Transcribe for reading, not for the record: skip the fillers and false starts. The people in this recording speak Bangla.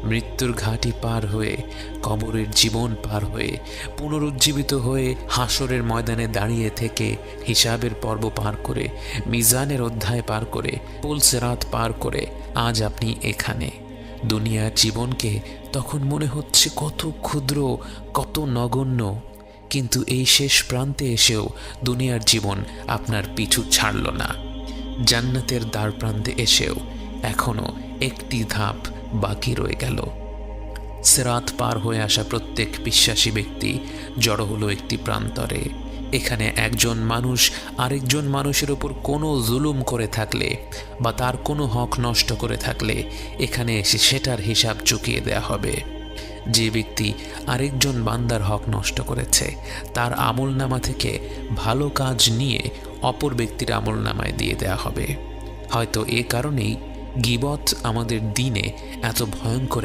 মৃত্যুর ঘাটি পার হয়ে, কবরের জীবন পার হয়ে, পুনরুজ্জীবিত হয়ে হাসরের ময়দানে দাঁড়িয়ে থেকে, হিসাবের পর্ব পার করে, মিজানের অধ্যায় পার করে, পুল সিরাত পার করে আজ আপনি এখানে। দুনিয়ার জীবনকে তখন মনে হচ্ছে কত ক্ষুদ্র, কত নগণ্য, কিন্তু এই শেষ প্রান্তে এসেও দুনিয়ার জীবন আপনার পিছু ছাড়ল না। জান্নাতের দ্বার প্রান্তে এসেও এখনো একটি ধাপ বাকি রয়ে গেল। সিরাত পার হয়ে আসা প্রত্যেক বিশ্বাসী ব্যক্তি জড়ো হলো একটি প্রান্তরে। এখানে একজন মানুষ আরেকজন মানুষের ওপর কোনো জুলুম করে থাকলে বা তার কোনো হক নষ্ট করে থাকলে এখানে এসে সেটার হিসাব চুকিয়ে দেয়া হবে। যে ব্যক্তি আরেকজন বান্দার হক নষ্ট করেছে তার আমলনামা থেকে ভালো কাজ নিয়ে অপর ব্যক্তির আমলনামায় দিয়ে দেয়া হবে। হয়তো এ কারণেই গীবত আমাদের দিনে এত ভয়ঙ্কর